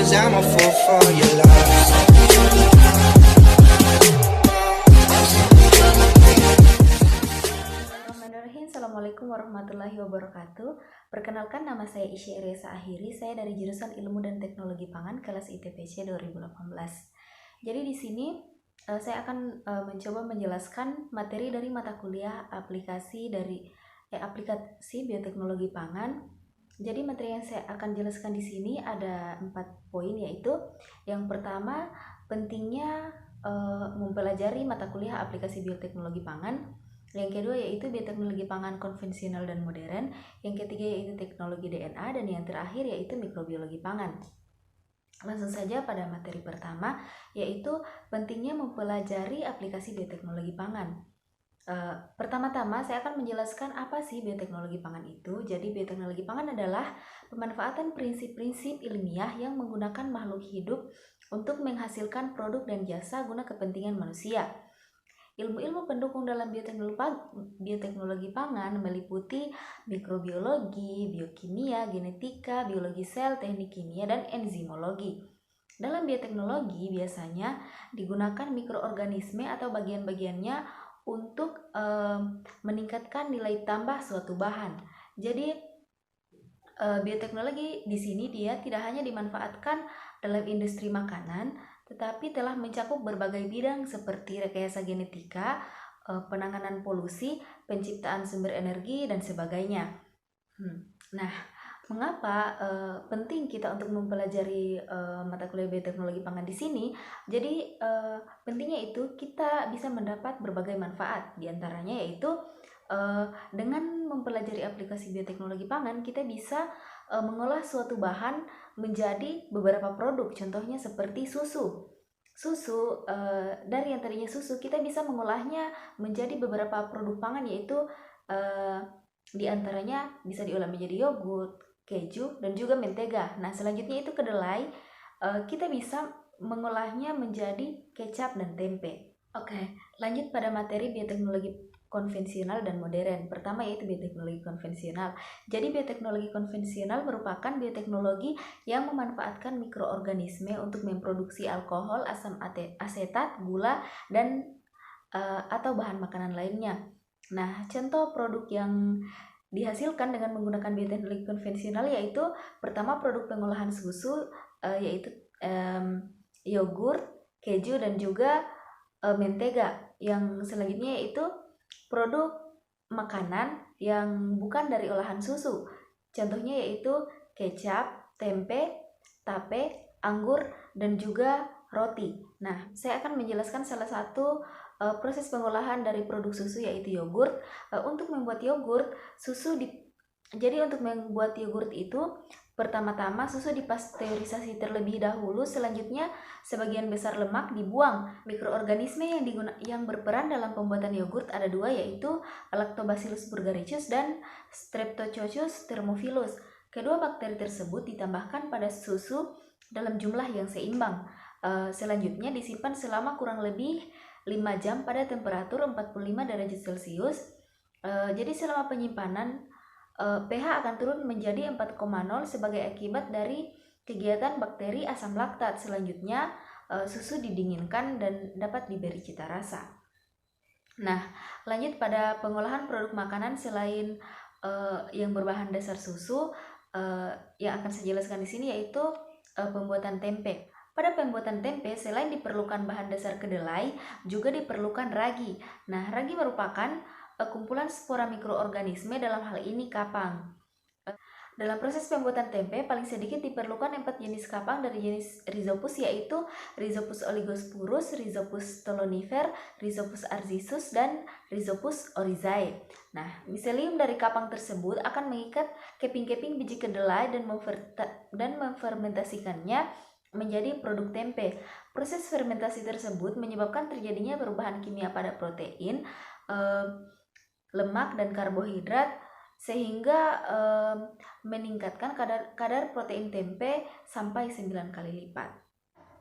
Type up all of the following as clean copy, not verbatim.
'cause I'm a fool for your love. Bismillahirrahmanirrahim. Assalamualaikum warahmatullahi wabarakatuh. Perkenalkan, nama saya Isya Reza Ahiri. Saya dari jurusan Ilmu dan Teknologi Pangan kelas ITPC 2018. Jadi di sini saya akan mencoba menjelaskan materi dari mata kuliah aplikasi bioteknologi pangan. Jadi materi yang saya akan jelaskan di sini ada 4 poin, yaitu yang pertama, pentingnya mempelajari mata kuliah aplikasi bioteknologi pangan. Yang kedua yaitu bioteknologi pangan konvensional dan modern. Yang ketiga yaitu teknologi DNA, dan yang terakhir yaitu mikrobiologi pangan. Langsung saja pada materi pertama, yaitu pentingnya mempelajari aplikasi bioteknologi pangan. Pertama-tama saya akan menjelaskan apa sih bioteknologi pangan itu. Jadi bioteknologi pangan adalah pemanfaatan prinsip-prinsip ilmiah yang menggunakan makhluk hidup untuk menghasilkan produk dan jasa guna kepentingan manusia. Ilmu-ilmu pendukung dalam bioteknologi pangan meliputi mikrobiologi, biokimia, genetika, biologi sel, teknik kimia, dan enzimologi. Dalam bioteknologi biasanya digunakan mikroorganisme atau bagian-bagiannya untuk meningkatkan nilai tambah suatu bahan. Jadi bioteknologi di sini dia tidak hanya dimanfaatkan dalam industri makanan, tetapi telah mencakup berbagai bidang seperti rekayasa genetika, penanganan polusi, penciptaan sumber energi, dan sebagainya. Nah, mengapa penting kita untuk mempelajari mata kuliah bioteknologi pangan di sini? Jadi pentingnya itu kita bisa mendapat berbagai manfaat. Di antaranya yaitu dengan mempelajari aplikasi bioteknologi pangan, kita bisa mengolah suatu bahan menjadi beberapa produk. Contohnya seperti susu. Dari yang tadinya susu, kita bisa mengolahnya menjadi beberapa produk pangan, yaitu di antaranya bisa diolah menjadi yogurt, keju, dan juga mentega. Nah, selanjutnya itu kedelai, kita bisa mengolahnya menjadi kecap dan tempe. Oke, lanjut pada materi bioteknologi konvensional dan modern. Pertama yaitu bioteknologi konvensional. Jadi bioteknologi konvensional merupakan bioteknologi yang memanfaatkan mikroorganisme untuk memproduksi alkohol, asam asetat, gula, dan atau bahan makanan lainnya. Nah, contoh produk yang dihasilkan dengan menggunakan bioteknologi konvensional yaitu pertama produk pengolahan susu, yaitu yogurt, keju, dan juga mentega. Yang selanjutnya yaitu produk makanan yang bukan dari olahan susu. Contohnya yaitu kecap, tempe, tape, anggur, dan juga roti. Nah, saya akan menjelaskan salah satu proses pengolahan dari produk susu yaitu yogurt. Untuk membuat yogurt, jadi untuk membuat yogurt itu pertama-tama susu dipasteurisasi terlebih dahulu, selanjutnya sebagian besar lemak dibuang. Mikroorganisme yang berperan dalam pembuatan yogurt ada 2, yaitu Lactobacillus burgarius dan Streptococcus thermophilus. Kedua bakteri tersebut ditambahkan pada susu dalam jumlah yang seimbang. Selanjutnya disimpan selama kurang lebih 5 jam pada temperatur 45 derajat Celcius. Jadi selama penyimpanan pH akan turun menjadi 4,0 sebagai akibat dari kegiatan bakteri asam laktat. Selanjutnya susu didinginkan dan dapat diberi cita rasa. Nah, lanjut pada pengolahan produk makanan selain yang berbahan dasar susu, yang akan saya jelaskan di sini yaitu pembuatan tempe. Pada pembuatan tempe, selain diperlukan bahan dasar kedelai, juga diperlukan ragi. Nah, ragi merupakan kumpulan spora mikroorganisme, dalam hal ini kapang. Dalam proses pembuatan tempe, paling sedikit diperlukan 4 jenis kapang dari jenis Rhizopus, yaitu Rhizopus oligosporus, Rhizopus stolonifer, Rhizopus arzisus, dan Rhizopus oryzae. Nah, miselium dari kapang tersebut akan mengikat keping-keping biji kedelai dan memfermentasikannya menjadi produk tempe. Proses fermentasi tersebut menyebabkan terjadinya perubahan kimia pada protein, lemak, dan karbohidrat, sehingga meningkatkan kadar protein tempe sampai 9 kali lipat.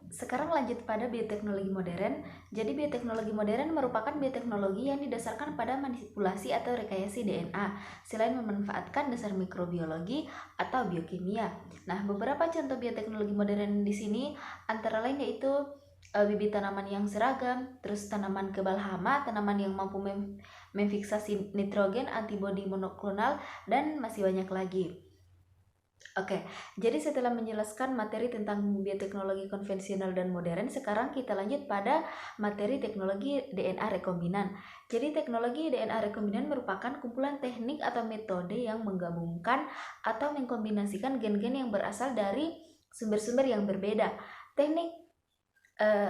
Sekarang lanjut pada bioteknologi modern. Jadi bioteknologi modern merupakan bioteknologi yang didasarkan pada manipulasi atau rekayasa DNA, selain memanfaatkan dasar mikrobiologi atau biokimia. Nah, beberapa contoh bioteknologi modern di sini antara lain yaitu bibit tanaman yang seragam, terus tanaman kebal hama, tanaman yang mampu memfiksasi nitrogen, antibodi monoklonal, dan masih banyak lagi. Oke, jadi setelah menjelaskan materi tentang bioteknologi konvensional dan modern, sekarang kita lanjut pada materi teknologi DNA rekombinan. Jadi teknologi DNA rekombinan merupakan kumpulan teknik atau metode yang menggabungkan atau mengkombinasikan gen-gen yang berasal dari sumber-sumber yang berbeda.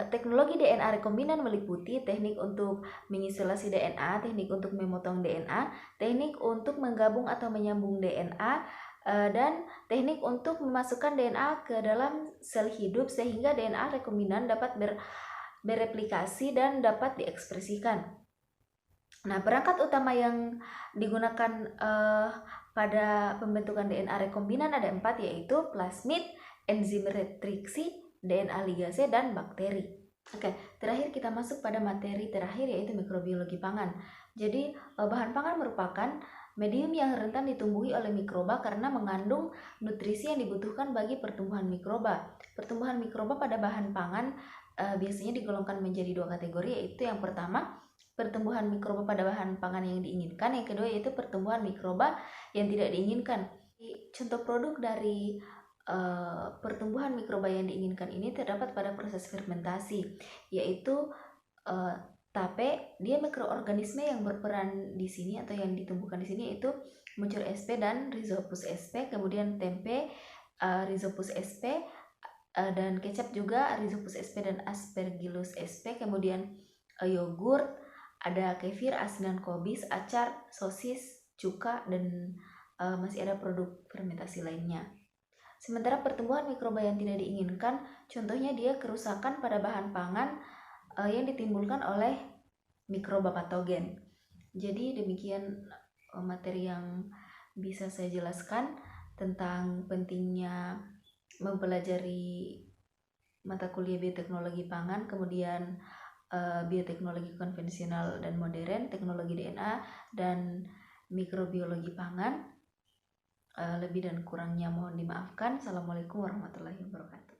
Teknologi DNA rekombinan meliputi teknik untuk mengisolasi DNA, teknik untuk memotong DNA, teknik untuk menggabung atau menyambung DNA, dan teknik untuk memasukkan DNA ke dalam sel hidup sehingga DNA rekombinan dapat bereplikasi dan dapat diekspresikan. Nah, perangkat utama yang digunakan pada pembentukan DNA rekombinan ada 4, yaitu plasmid, enzim retriksi, DNA ligase, dan bakteri. Oke, terakhir kita masuk pada materi terakhir yaitu mikrobiologi pangan. Jadi, bahan pangan merupakan medium yang rentan ditumbuhi oleh mikroba karena mengandung nutrisi yang dibutuhkan bagi pertumbuhan mikroba. Pertumbuhan mikroba pada bahan pangan biasanya digolongkan menjadi 2 kategori, yaitu yang pertama, pertumbuhan mikroba pada bahan pangan yang diinginkan, yang kedua yaitu pertumbuhan mikroba yang tidak diinginkan. Contoh produk dari pertumbuhan mikroba yang diinginkan ini terdapat pada proses fermentasi, yaitu tape. Dia mikroorganisme yang berperan di sini atau yang ditumbuhkan di sini yaitu Mucor sp dan Rhizopus sp, kemudian tempe Rhizopus sp, dan kecap juga Rhizopus sp dan Aspergillus sp, kemudian yogurt, ada kefir, asinan kobis, acar, sosis, cuka, dan masih ada produk fermentasi lainnya. Sementara pertumbuhan mikroba yang tidak diinginkan, contohnya dia kerusakan pada bahan pangan yang ditimbulkan oleh mikroba patogen. Jadi demikian materi yang bisa saya jelaskan tentang pentingnya mempelajari mata kuliah bioteknologi pangan, kemudian bioteknologi konvensional dan modern, teknologi DNA, dan mikrobiologi pangan. Lebih dan kurangnya mohon dimaafkan. Assalamualaikum warahmatullahi wabarakatuh.